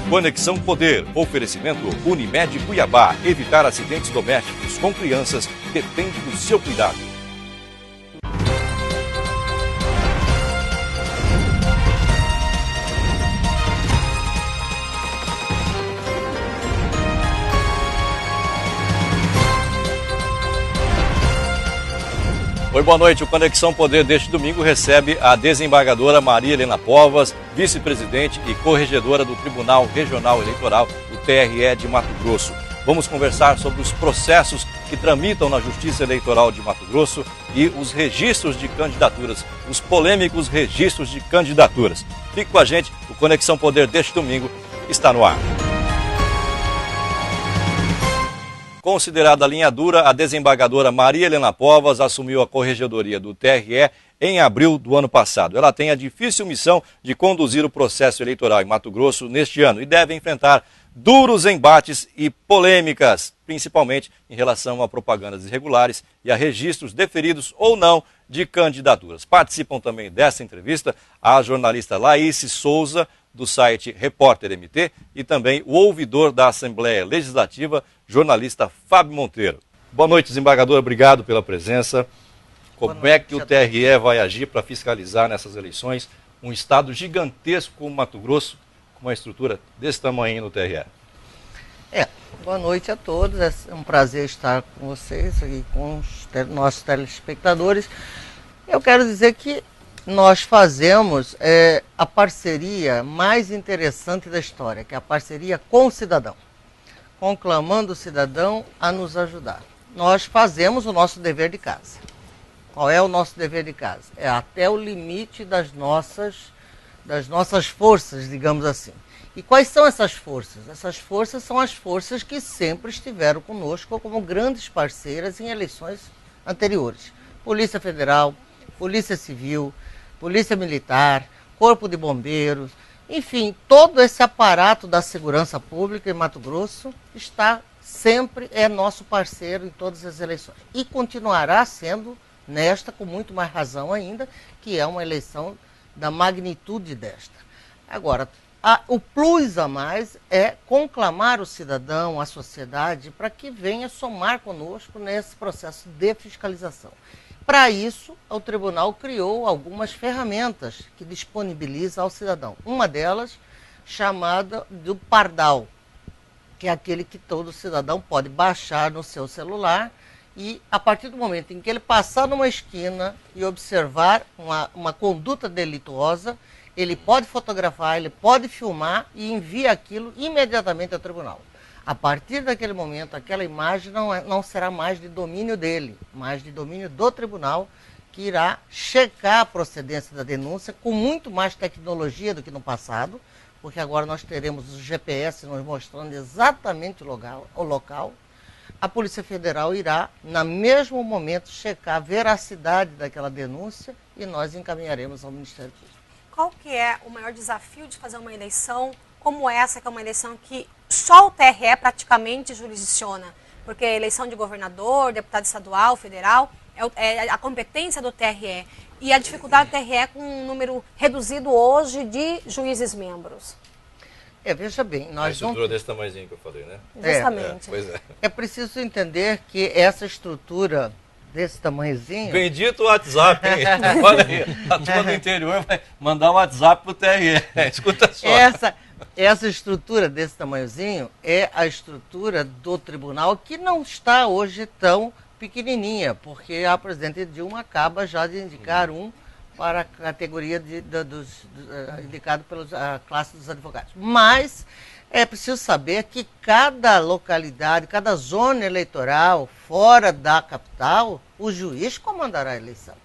Conexão Poder. Oferecimento Unimed Cuiabá. Evitar acidentes domésticos com crianças depende do seu cuidado. Oi, boa noite. O Conexão Poder deste domingo recebe a desembargadora Maria Helena Povas, vice-presidente e corregedora do Tribunal Regional Eleitoral, o TRE de Mato Grosso. Vamos conversar sobre os processos que tramitam na Justiça Eleitoral de Mato Grosso e os registros de candidaturas, os polêmicos registros de candidaturas. Fique com a gente, o Conexão Poder deste domingo está no ar. Considerada linha dura, a desembargadora Maria Helena Povas assumiu a corregedoria do TRE em abril do ano passado. Ela tem a difícil missão de conduzir o processo eleitoral em Mato Grosso neste ano e deve enfrentar duros embates e polêmicas, principalmente em relação a propagandas irregulares e a registros deferidos ou não de candidaturas. Participam também dessa entrevista a jornalista Laíse Souza, do site Repórter MT, e também o ouvidor da Assembleia Legislativa, jornalista Fábio Monteiro. Boa noite, desembargador, obrigado pela presença. Como é que o TRE vai agir para fiscalizar nessas eleições um estado gigantesco como Mato Grosso, com uma estrutura desse tamanho no TRE? Boa noite a todos, é um prazer estar com vocês e com os nossos telespectadores. Eu quero dizer que nós fazemos a parceria mais interessante da história, que é a parceria com o cidadão, conclamando o cidadão a nos ajudar. Nós fazemos o nosso dever de casa. Qual é o nosso dever de casa? É até o limite das nossas forças, digamos assim. E quais são essas forças? Essas forças são as forças que sempre estiveram conosco como grandes parceiras em eleições anteriores. Polícia Federal, Polícia Civil, Polícia Militar, Corpo de Bombeiros, enfim, todo esse aparato da segurança pública em Mato Grosso é nosso parceiro em todas as eleições. E continuará sendo nesta, com muito mais razão ainda, que é uma eleição da magnitude desta. Agora, o plus a mais é conclamar o cidadão, a sociedade, para que venha somar conosco nesse processo de fiscalização. Para isso, o tribunal criou algumas ferramentas que disponibiliza ao cidadão. Uma delas, chamada do Pardal, que é aquele que todo cidadão pode baixar no seu celular e, a partir do momento em que ele passar numa esquina e observar uma conduta delituosa, ele pode fotografar, ele pode filmar e envia aquilo imediatamente ao tribunal. A partir daquele momento, aquela imagem não será mais de domínio dele, mas de domínio do tribunal, que irá checar a procedência da denúncia com muito mais tecnologia do que no passado, porque agora nós teremos o GPS nos mostrando exatamente o local. A Polícia Federal irá, no mesmo momento, checar a veracidade daquela denúncia e nós encaminharemos ao Ministério Público. Qual que é o maior desafio de fazer uma eleição como essa, que é uma eleição que só o TRE praticamente jurisdiciona? Porque a eleição de governador, deputado estadual, federal, é a competência do TRE. E a dificuldade do TRE é com um número reduzido hoje de juízes membros. Veja bem, nós estrutura desse tamanhozinho que eu falei, né? Justamente. Pois é. É preciso entender que essa estrutura desse tamanhozinho... Bendito o WhatsApp, hein? Olha aí, a turma do interior vai mandar um WhatsApp pro TRE. Escuta só. Essa estrutura desse tamanhozinho é a estrutura do tribunal, que não está hoje tão pequenininha, porque a presidente Dilma acaba já de indicar um para a categoria indicado pela classe dos advogados. Mas é preciso saber que cada localidade, cada zona eleitoral fora da capital, o juiz comandará a eleição.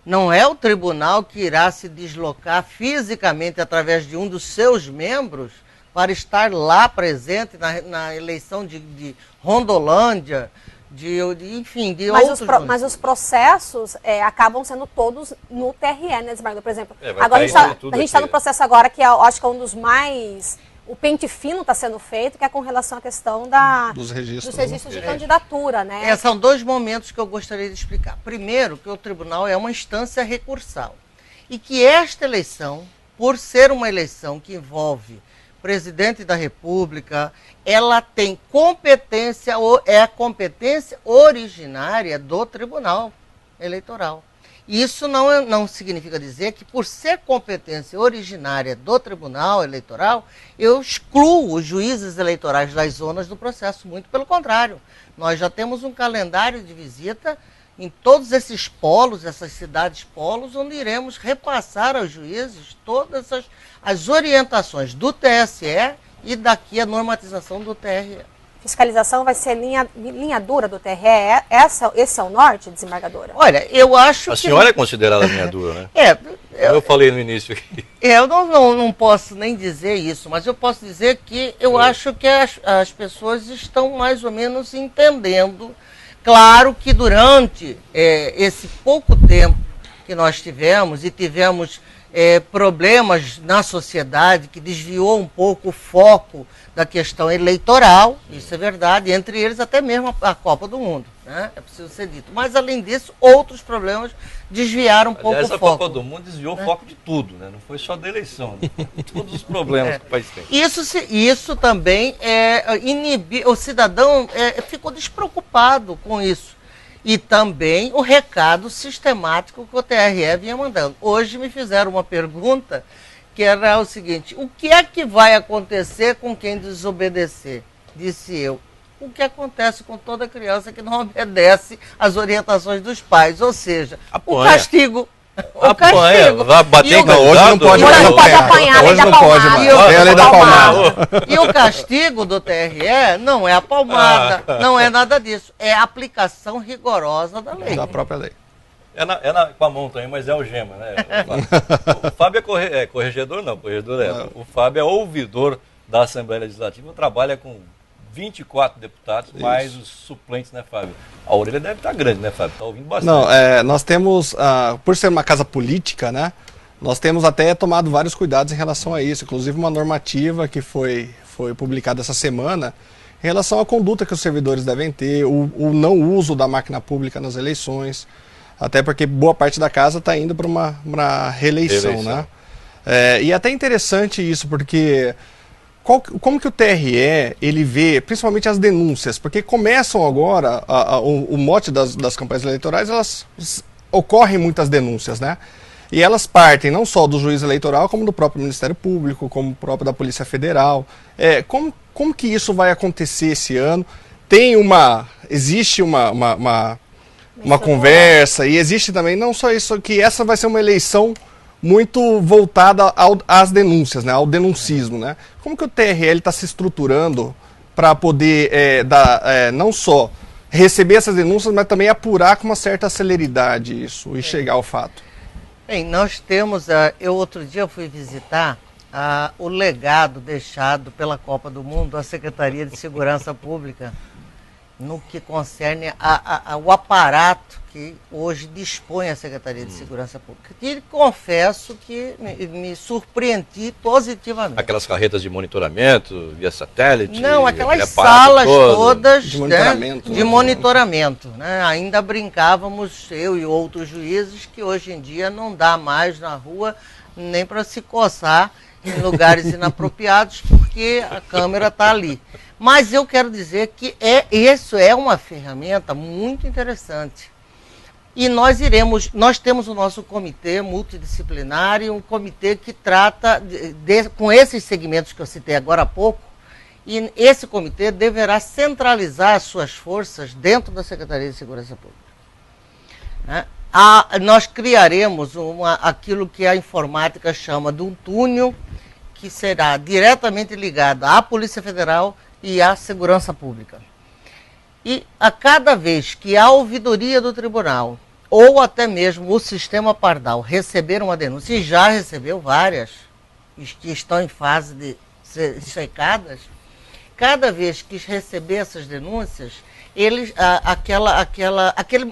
Não é o tribunal que irá se deslocar fisicamente através de um dos seus membros para estar lá presente na eleição de Rondolândia, enfim, de outros... Mas os processos acabam sendo todos no TRE, né, desembargador? Por exemplo, agora a gente está no processo agora que eu acho que é um dos mais... O pente fino está sendo feito, que é com relação à questão dos registros de candidatura, né? São dois momentos que eu gostaria de explicar. Primeiro, que o tribunal é uma instância recursal. E que esta eleição, por ser uma eleição que envolve presidente da República, ela tem competência, é a competência originária do Tribunal Eleitoral. Isso não significa dizer que, por ser competência originária do Tribunal Eleitoral, eu excluo os juízes eleitorais das zonas do processo. Muito pelo contrário. Nós já temos um calendário de visita em todos esses polos, essas cidades polos, onde iremos repassar aos juízes todas as orientações do TSE e daqui a normatização do TRE. Fiscalização vai ser linha dura do TRE? Esse é o norte, desembargadora? Olha, eu acho que... A senhora é considerada linha dura, né? Eu falei no início aqui. Eu não posso nem dizer isso, mas eu posso dizer que eu acho que as pessoas estão mais ou menos entendendo. Claro que durante esse pouco tempo que nós tivemos, e tivemos problemas na sociedade que desviou um pouco o foco da questão eleitoral, isso é verdade, entre eles até mesmo a Copa do Mundo, né? É preciso ser dito. Mas, além disso, outros problemas desviaram um pouco o foco. A Copa do Mundo desviou o foco de tudo, né? Não foi só da eleição, né? Todos os problemas que o país tem. Isso também inibiu, o cidadão ficou despreocupado com isso. E também o recado sistemático que o TRE vinha mandando. Hoje me fizeram uma pergunta que era o seguinte: o que é que vai acontecer com quem desobedecer? Disse eu: o que acontece com toda criança que não obedece às orientações dos pais, ou seja, o castigo. Apanha, vai bater em hoje não pode mais apanhar. Hoje não pode mais. É a lei da palmada. E o castigo do TRE não é a palmada, não é nada disso. É a aplicação rigorosa da lei. Da própria lei. Com a mão também, mas é algema, né? O Fábio é corregedor, não. O Fábio é ouvidor da Assembleia Legislativa, trabalha com 24 deputados, mais os suplentes, né, Fábio? A orelha deve estar grande, né, Fábio? Está ouvindo bastante. Não, nós temos, por ser uma casa política, né, nós temos até tomado vários cuidados em relação a isso, inclusive uma normativa que foi publicada essa semana, em relação à conduta que os servidores devem ter, o não uso da máquina pública nas eleições, até porque boa parte da casa está indo para uma reeleição, né? E é até interessante isso, porque... Como que o TRE, ele vê, principalmente as denúncias, porque começam agora, o mote das campanhas eleitorais, ocorrem muitas denúncias, né? E elas partem não só do juiz eleitoral, como do próprio Ministério Público, como próprio da Polícia Federal. Como que isso vai acontecer esse ano? Existe uma conversa, e existe também, não só isso, que essa vai ser uma eleição muito voltada às denúncias, né, ao denuncismo, né? Como que o TRE está se estruturando para poder não só receber essas denúncias, mas também apurar com uma certa celeridade isso e chegar ao fato? Bem, nós temos, eu outro dia fui visitar o legado deixado pela Copa do Mundo à Secretaria de Segurança Pública no que concerne ao aparato que hoje dispõe a Secretaria de Segurança Pública. E confesso que me surpreendi positivamente. Aquelas carretas de monitoramento via satélite? Não, aquelas salas todas de monitoramento. De monitoramento, né? Ainda brincávamos, eu e outros juízes, que hoje em dia não dá mais na rua nem para se coçar em lugares inapropriados, porque a câmera está ali. Mas eu quero dizer que isso é uma ferramenta muito interessante. E nós temos o nosso comitê multidisciplinar, e um comitê que trata com esses segmentos que eu citei agora há pouco, e esse comitê deverá centralizar as suas forças dentro da Secretaria de Segurança Pública. Né? Nós criaremos aquilo que a informática chama de um túnel, que será diretamente ligado à Polícia Federal e à Segurança Pública. E a cada vez que a ouvidoria do tribunal, ou até mesmo o sistema Pardal, receber uma denúncia, e já recebeu várias, que estão em fase de ser checadas, cada vez que receber essas denúncias,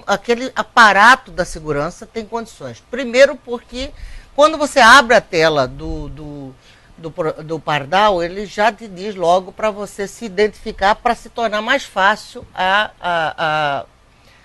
aquele aparato da segurança tem condições. Primeiro porque, quando você abre a tela do Pardal, ele já te diz logo para você se identificar, para se tornar mais fácil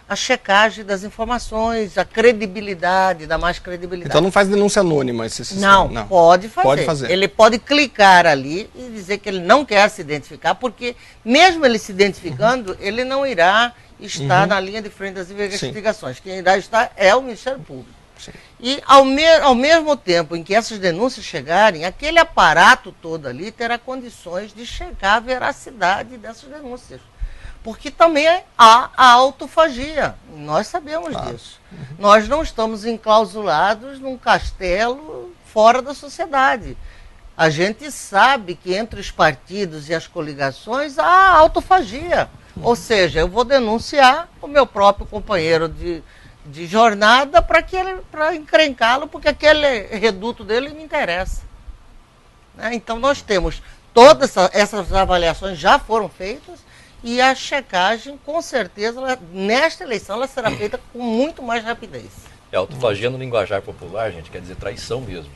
a checagem das informações, a credibilidade, dar mais credibilidade. Então não faz denúncia anônima esse sistema? Não, pode fazer. Pode fazer. Ele pode clicar ali e dizer que ele não quer se identificar, porque mesmo ele se identificando, ele não irá estar na linha de frente das investigações. Sim. Quem irá estar é o Ministério Público. Sim. E ao mesmo tempo em que essas denúncias chegarem, aquele aparato todo ali terá condições de checar a veracidade dessas denúncias. Porque também há a autofagia, nós sabemos disso. Nós não estamos enclausulados num castelo fora da sociedade. A gente sabe que entre os partidos e as coligações há autofagia. Ou seja, eu vou denunciar o meu próprio companheiro de jornada para encrencá-lo, porque aquele reduto dele me interessa. Né? Então nós temos todas essas avaliações já foram feitas, e a checagem, com certeza, nesta eleição, ela será feita com muito mais rapidez. É autofagia no linguajar popular, gente, quer dizer traição mesmo.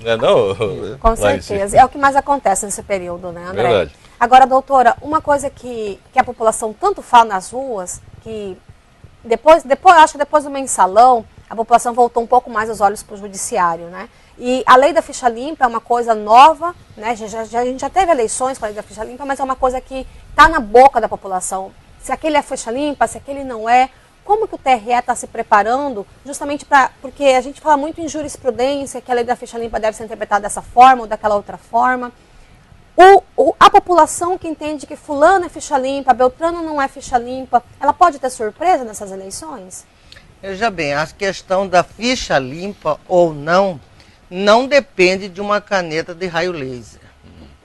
Não é não? Com certeza. É o que mais acontece nesse período, né, André? Verdade. Agora, doutora, uma coisa que a população tanto fala nas ruas, que acho que depois do mensalão, a população voltou um pouco mais os olhos para o judiciário, né? E a lei da ficha limpa é uma coisa nova, né? A gente já teve eleições com a lei da ficha limpa, mas é uma coisa que está na boca da população. Se aquele é ficha limpa, se aquele não é. Como que o TRE está se preparando justamente porque a gente fala muito em jurisprudência, que a lei da ficha limpa deve ser interpretada dessa forma ou daquela outra forma. A população que entende que fulano é ficha limpa, Beltrano não é ficha limpa, ela pode ter surpresa nessas eleições? Veja bem, a questão da ficha limpa ou não depende de uma caneta de raio laser.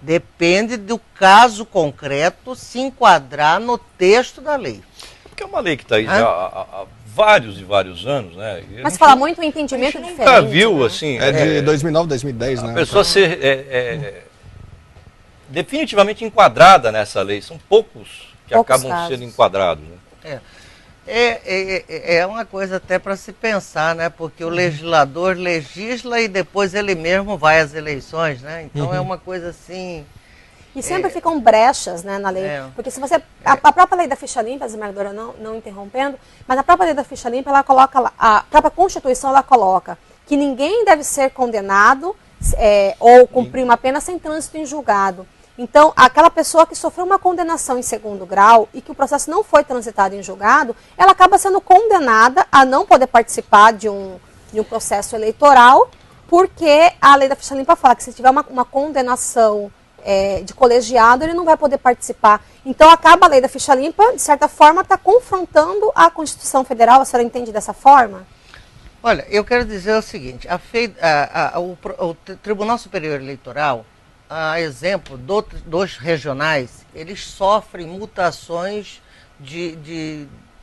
Depende do caso concreto se enquadrar no texto da lei. Porque é uma lei que está aí já há vários e vários anos, né? Mas fala muito em entendimento diferente. Nunca viu, né? assim... É de 2009, 2010, né? A pessoa ser definitivamente enquadrada nessa lei. São poucos que acabam sendo enquadrados. Né? É uma coisa até para se pensar, né? Porque o legislador legisla e depois ele mesmo vai às eleições, né? Então é uma coisa assim... E sempre ficam brechas, né, na lei. Porque se você... A própria lei da ficha limpa, desembargadora, não interrompendo, mas a própria lei da ficha limpa, ela coloca lá, a própria Constituição, ela coloca que ninguém deve ser condenado ou cumprir uma pena sem trânsito em julgado. Então, aquela pessoa que sofreu uma condenação em segundo grau e que o processo não foi transitado em julgado, ela acaba sendo condenada a não poder participar de um processo eleitoral, porque a lei da ficha limpa fala que se tiver uma condenação de colegiado, ele não vai poder participar. Então, acaba a lei da ficha limpa, de certa forma, está confrontando a Constituição Federal. A senhora entende dessa forma? Olha, eu quero dizer o seguinte, o Tribunal Superior Eleitoral, a exemplo dos regionais, eles sofrem mutações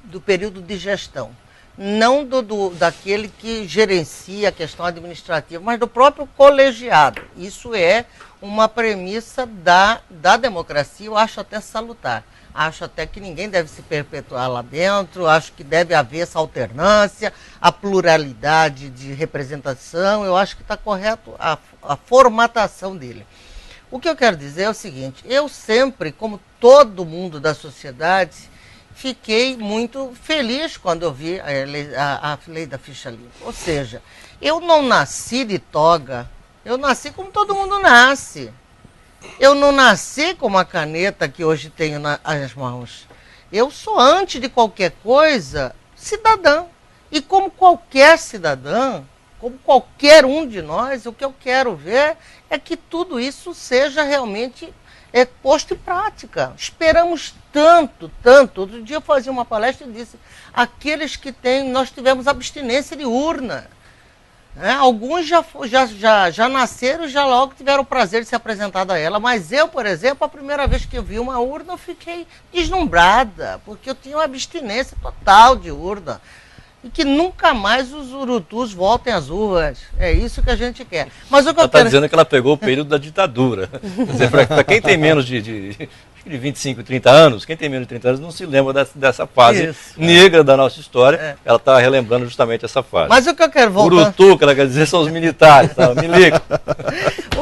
do período de gestão. Não daquele que gerencia a questão administrativa, mas do próprio colegiado. Isso é uma premissa da democracia, eu acho até salutar. Acho até que ninguém deve se perpetuar lá dentro, acho que deve haver essa alternância, a pluralidade de representação, eu acho que está correto a formatação dele. O que eu quero dizer é o seguinte, eu sempre, como todo mundo da sociedade, fiquei muito feliz quando eu vi a lei da ficha limpa. Ou seja, eu não nasci de toga, eu nasci como todo mundo nasce. Eu não nasci com uma caneta que hoje tenho nas mãos. Eu sou, antes de qualquer coisa, cidadã. E como qualquer cidadã, como qualquer um de nós, o que eu quero ver é que tudo isso seja realmente posto em prática. Esperamos tanto. Outro dia eu fazia uma palestra e disse, nós tivemos abstinência de urna. Alguns já nasceram e já logo tiveram o prazer de ser apresentado a ela, mas eu, por exemplo, a primeira vez que eu vi uma urna, eu fiquei deslumbrada, porque eu tinha uma abstinência total de urna. E que nunca mais os urutus voltem às ruas. É isso que a gente quer. Mas o que ela está dizendo que ela pegou o período da ditadura. Para quem tem menos de 25, 30 anos, quem tem menos de 30 anos não se lembra dessa fase negra da nossa história. Ela está relembrando justamente essa fase. Mas o que eu quero voltar... Urutu, que ela quer dizer, são os militares, tá? Milico.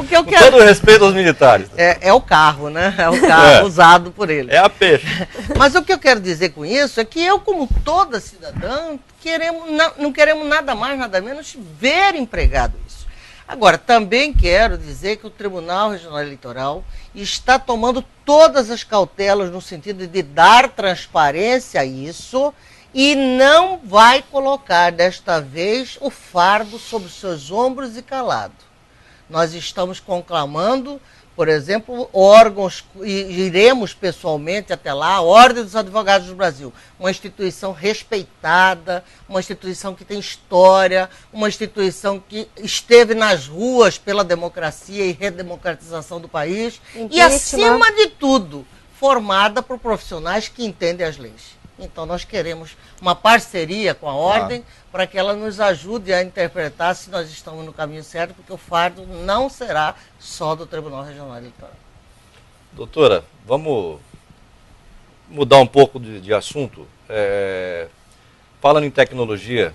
que eu Com quero... todo respeito aos militares. É o carro, né? É o carro usado por ele. É a peixe. Mas o que eu quero dizer com isso é que eu, como toda cidadã, não queremos nada mais, nada menos ver empregado isso. Agora, também quero dizer que o Tribunal Regional Eleitoral está tomando todas as cautelas no sentido de dar transparência a isso e não vai colocar, desta vez, o fardo sobre seus ombros e calado. Nós estamos conclamando, por exemplo, órgãos, e iremos pessoalmente até lá, a Ordem dos Advogados do Brasil, uma instituição respeitada, uma instituição que tem história, uma instituição que esteve nas ruas pela democracia e redemocratização do país, e, acima de tudo, formada por profissionais que entendem as leis. Então, nós queremos uma parceria com a Ordem para que ela nos ajude a interpretar se nós estamos no caminho certo, porque o fardo não será só do Tribunal Regional Eleitoral. Doutora, vamos mudar um pouco de assunto. Falando em tecnologia,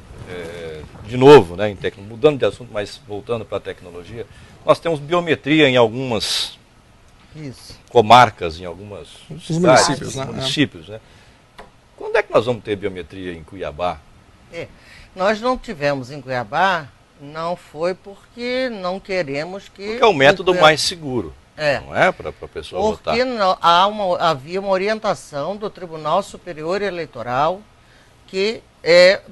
de novo, né, mudando de assunto, mas voltando para a tecnologia, nós temos biometria em algumas comarcas, em algumas cidades, municípios, né? Quando é que nós vamos ter biometria em Cuiabá? Nós não tivemos em Cuiabá, não foi porque não queremos que... Porque é o método mais seguro, não é? Para a pessoa votar. Porque havia uma orientação do Tribunal Superior Eleitoral que,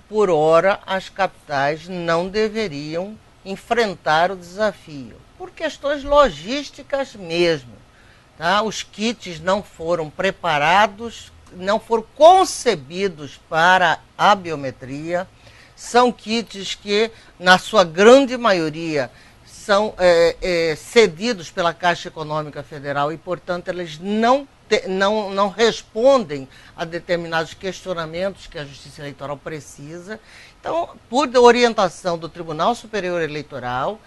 por hora, as capitais não deveriam enfrentar o desafio, por questões logísticas mesmo. Tá? Os kits não foram preparados, não foram concebidos para a biometria. São kits que, na sua grande maioria, são cedidos pela Caixa Econômica Federal e, portanto, eles não respondem a determinados questionamentos que a Justiça Eleitoral precisa. Então, por orientação do Tribunal Superior Eleitoral,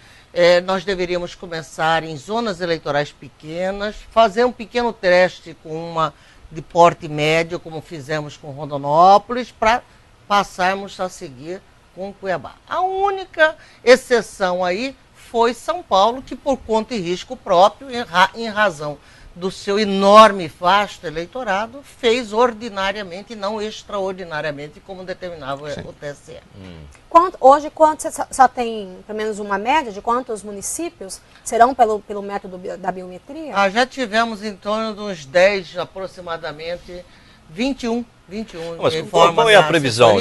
nós deveríamos começar em zonas eleitorais pequenas, fazer um pequeno teste com uma de porte médio, como fizemos com Rondonópolis, para passarmos a seguir com Cuiabá. A única exceção aí foi São Paulo, que por conta e risco próprio, em razão do seu enorme vasto eleitorado, fez ordinariamente e não extraordinariamente, como determinava o TSE. Hoje, você só tem pelo menos uma média de quantos municípios serão pelo método da biometria? Já tivemos em torno de uns 10, aproximadamente, 21. Mas qual é a previsão?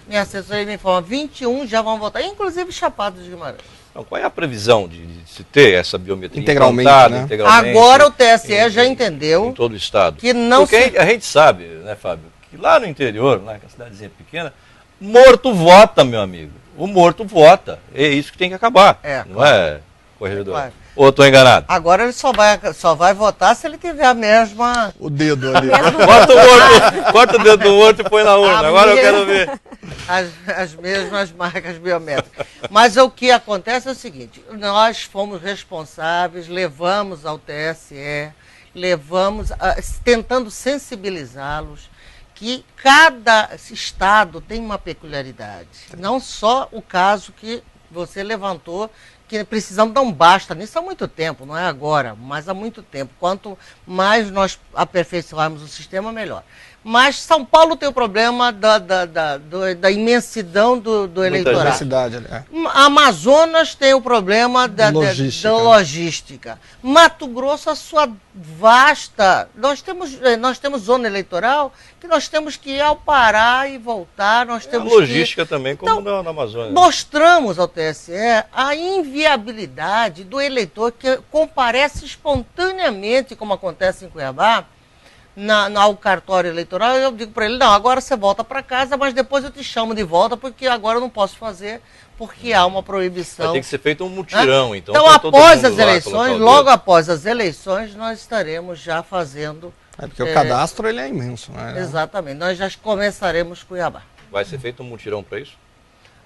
Minha assessoria me informa, 21 já vão votar, inclusive Chapada de Guimarães. Então, qual é a previsão de se ter essa biometria integralmente, né? Agora o TSE já entendeu em todo o estado. Que não Porque a gente sabe, né, Fábio, que lá no interior, naquela cidadezinha pequena, morto vota, meu amigo. O morto vota. É isso que tem que acabar. Não é, corregedor? Claro. Ou estou enganado? Agora ele só vai votar se ele tiver a mesma... O dedo ali. Corta o dedo do morto e põe na urna. Agora eu quero ver. As mesmas marcas biométricas. Mas o que acontece é o seguinte, nós fomos responsáveis, levamos ao TSE, tentando sensibilizá-los, que cada estado tem uma peculiaridade. Não só o caso que você levantou, que precisamos dar um basta nisso há muito tempo, não é agora, mas há muito tempo. Quanto mais nós aperfeiçoarmos o sistema, melhor. Mas São Paulo tem o problema da imensidão do eleitorado. Amazonas tem o problema da logística. Mato Grosso, a sua vasta... Nós temos zona eleitoral que nós temos que ir ao Pará e voltar. Nós temos a logística também, como então, na Amazônia. Mostramos ao TSE a inviabilidade do eleitor que comparece espontaneamente, como acontece em Cuiabá, ao cartório eleitoral. Eu digo para ele, não, agora você volta para casa, mas depois eu te chamo de volta, porque agora eu não posso fazer, porque há uma proibição. Vai ter que ser feito um mutirão, então. Então, após as eleições, logo após as eleições, nós estaremos já fazendo... porque o cadastro ele é imenso, né? Exatamente, nós já começaremos Cuiabá. Vai ser feito um mutirão para isso?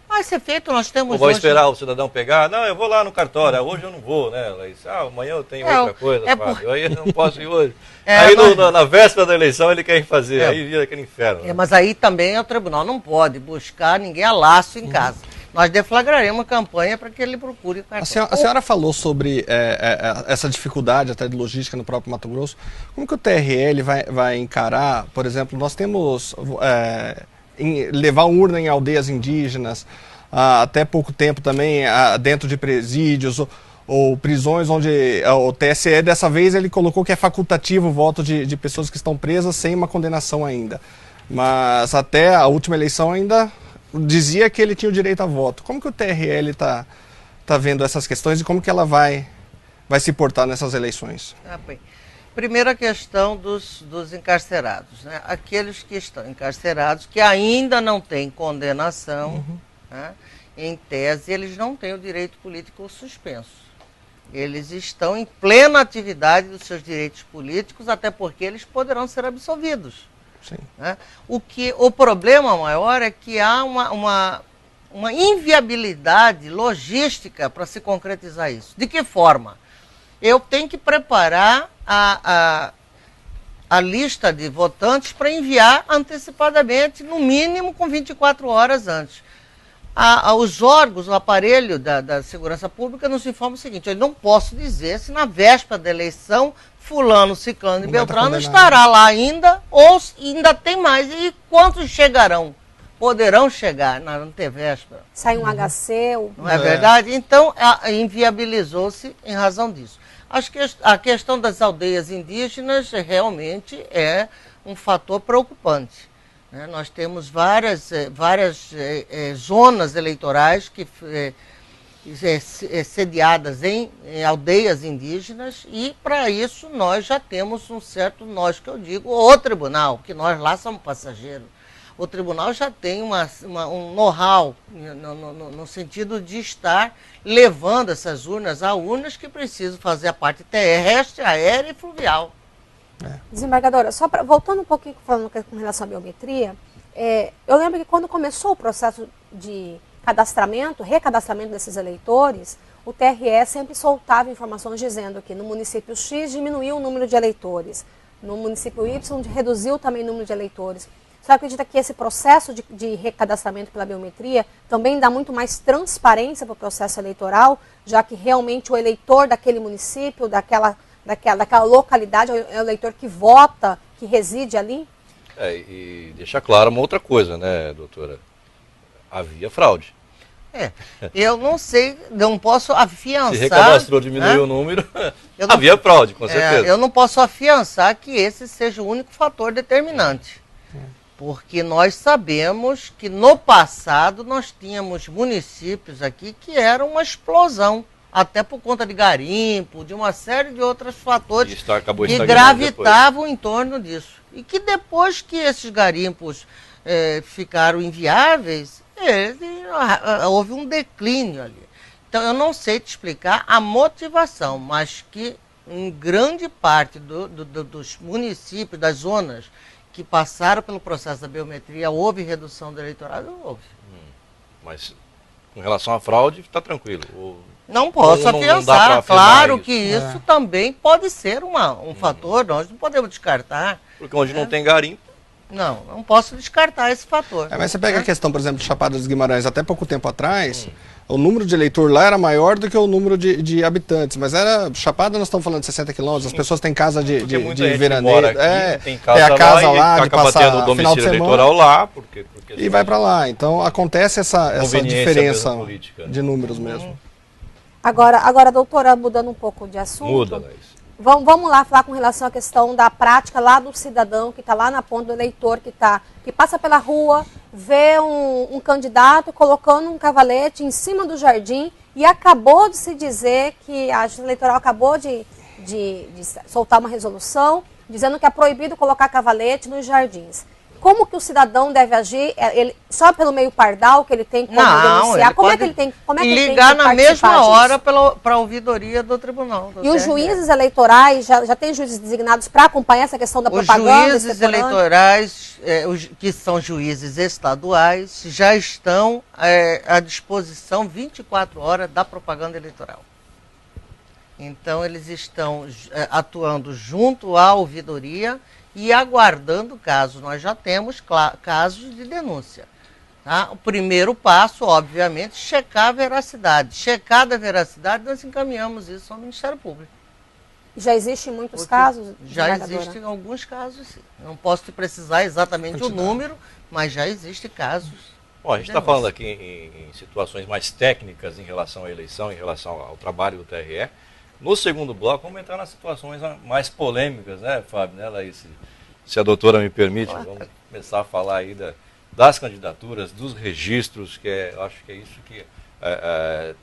Vai ser feito, nós temos... Ou vai esperar o cidadão pegar? Não, eu vou lá no cartório, hoje eu não vou, né, Laís? Amanhã eu tenho outra coisa, Fábio, aí eu não posso ir hoje. Aí na véspera da eleição ele quer fazer, aí vira aquele inferno. Né? Mas aí também o tribunal não pode buscar ninguém a laço em casa. nós deflagraremos uma campanha para que ele procure o cartão. A senhora falou sobre essa dificuldade até de logística no próprio Mato Grosso. Como que o TRE vai encarar, por exemplo, nós temos levar urna em aldeias indígenas, até pouco tempo também dentro de presídios ou prisões onde o TSE dessa vez ele colocou que é facultativo o voto de pessoas que estão presas sem uma condenação ainda. Mas até a última eleição ainda dizia que ele tinha o direito a voto. Como que o TRL está vendo essas questões e como que ela vai se portar nessas eleições? Bem. Primeira questão dos encarcerados, né? Aqueles que estão encarcerados, que ainda não têm condenação, né? Em tese, eles não têm o direito político suspenso. Eles estão em plena atividade dos seus direitos políticos, até porque eles poderão ser absolvidos. Sim. Né? O problema maior é que há uma inviabilidade logística para se concretizar isso. De que forma? Eu tenho que preparar a lista de votantes para enviar antecipadamente, no mínimo com 24 horas antes. Os órgãos, o aparelho da segurança pública nos informa o seguinte: eu não posso dizer se na véspera da eleição fulano, ciclano e beltrano estará lá ainda, ou ainda tem mais. E quantos chegarão? Poderão chegar na antevéspera. Sai um HC. Não é verdade? Então, inviabilizou-se em razão disso. Acho que a questão das aldeias indígenas realmente é um fator preocupante. Né? Nós temos várias zonas eleitorais que sediadas em aldeias indígenas, e para isso nós já temos nós que eu digo, o tribunal, que nós lá somos passageiros. O tribunal já tem um know-how no sentido de estar levando essas urnas a urnas que precisam fazer a parte terrestre, aérea e fluvial. Desembargadora, voltando um pouquinho falando com relação à biometria, eu lembro que quando começou o processo de recadastramento desses eleitores, o TRE sempre soltava informações dizendo que no município X diminuiu o número de eleitores, no município Y reduziu também o número de eleitores. Você acredita que esse processo de recadastramento pela biometria também dá muito mais transparência para o processo eleitoral, já que realmente o eleitor daquele município, daquela localidade, é o eleitor que vota, que reside ali? E deixa claro uma outra coisa, né, doutora? Havia fraude. Eu não sei, não posso afiançar... Se recadastrou, diminuiu o número, havia fraude, com certeza. Eu não posso afiançar que esse seja o único fator determinante. Porque nós sabemos que no passado nós tínhamos municípios aqui que eram uma explosão, até por conta de garimpo, de uma série de outros fatores que gravitavam em torno disso. E que depois que esses garimpos ficaram inviáveis, houve um declínio ali. Então eu não sei te explicar a motivação, mas que em grande parte dos municípios, das zonas que passaram pelo processo da biometria, houve redução do eleitorado? Houve. Mas com relação à fraude, está tranquilo? Não posso afiançar. Claro que isso também pode ser um fator, nós não podemos descartar. Porque onde não tem garimpo... Não posso descartar esse fator. Mas você pega a questão, por exemplo, de Chapada dos Guimarães, até pouco tempo atrás, o número de eleitor lá era maior do que o número de habitantes, mas Chapada nós estamos falando de 60 quilômetros, as pessoas têm casa de veraneio, tem a casa lá de passar o final de semana eleitoral lá, porque e vai para lá. Então acontece essa diferença política, de números mesmo. Agora, doutora, mudando um pouco de assunto. Muda, Laís. Vamos lá falar com relação à questão da prática lá do cidadão que está lá na ponta, do eleitor que passa pela rua, vê um candidato colocando um cavalete em cima do jardim e acabou de se dizer que a Justiça Eleitoral acabou de soltar uma resolução dizendo que é proibido colocar cavalete nos jardins. Como que o cidadão deve agir? Só pelo meio pardal que ele tem como denunciar? Como é que ele tem que ligar na mesma hora para a ouvidoria do tribunal. E os juízes eleitorais, já tem juízes designados para acompanhar essa questão da propaganda? Os juízes eleitorais, que são juízes estaduais, já estão à disposição 24 horas da propaganda eleitoral. Então, eles estão atuando junto à ouvidoria e aguardando casos. Nós já temos casos de denúncia. Tá? O primeiro passo, obviamente, checar a veracidade. Checada a veracidade, nós encaminhamos isso ao Ministério Público. Já existem muitos casos? Já existem alguns casos, sim. Não posso te precisar exatamente o número, mas já existem casos. Bom, a gente está falando aqui em situações mais técnicas em relação à eleição, em relação ao trabalho do TRE. No segundo bloco, vamos entrar nas situações mais polêmicas, né, Fábio, né, Laís? Se a doutora me permite, vamos começar a falar aí das candidaturas, dos registros, que eu acho que é isso que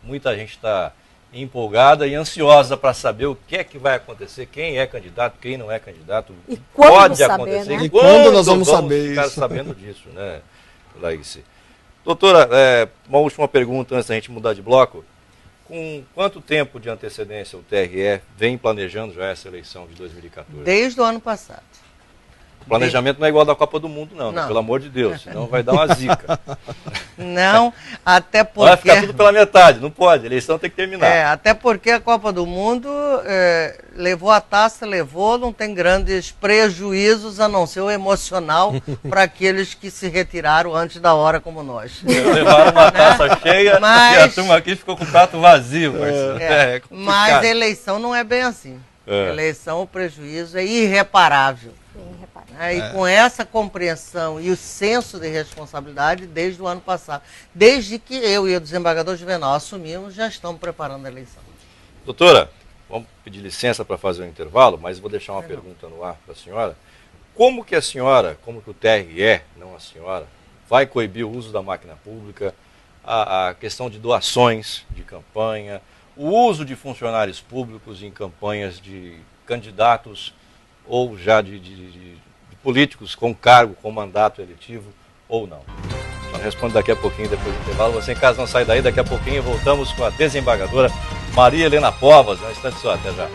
muita gente está empolgada e ansiosa para saber o que é que vai acontecer, quem é candidato, quem não é candidato, e quando pode saber, acontecer, né? E quando nós vamos saber ficar isso? sabendo disso, né, Laís? Doutora, uma última pergunta antes da gente mudar de bloco. Com quanto tempo de antecedência o TRE vem planejando já essa eleição de 2014? Desde o ano passado. O planejamento não é igual ao da Copa do Mundo, não, Não. pelo amor de Deus, senão vai dar uma zica. Não, até porque... Vai ficar tudo pela metade, não pode, a eleição tem que terminar. Até porque a Copa do Mundo levou a taça, não tem grandes prejuízos, a não ser o emocional para aqueles que se retiraram antes da hora, como nós. Levaram uma taça cheia e a turma aqui ficou com o prato vazio. Mas a eleição não é bem assim. A eleição, o prejuízo é irreparável. E com essa compreensão e o senso de responsabilidade desde o ano passado, desde que eu e o desembargador Juvenal assumimos, já estamos preparando a eleição. Doutora, vamos pedir licença para fazer um intervalo, mas vou deixar uma pergunta no ar para a senhora. Como que a senhora, como que o TRE, não a senhora, vai coibir o uso da máquina pública, a questão de doações de campanha, o uso de funcionários públicos em campanhas de candidatos ou já de políticos com cargo, com mandato eletivo ou não? Só respondo daqui a pouquinho, depois do intervalo. Você em casa não sai daí, daqui a pouquinho voltamos com a desembargadora Maria Helena Povas. Um instante só, até já.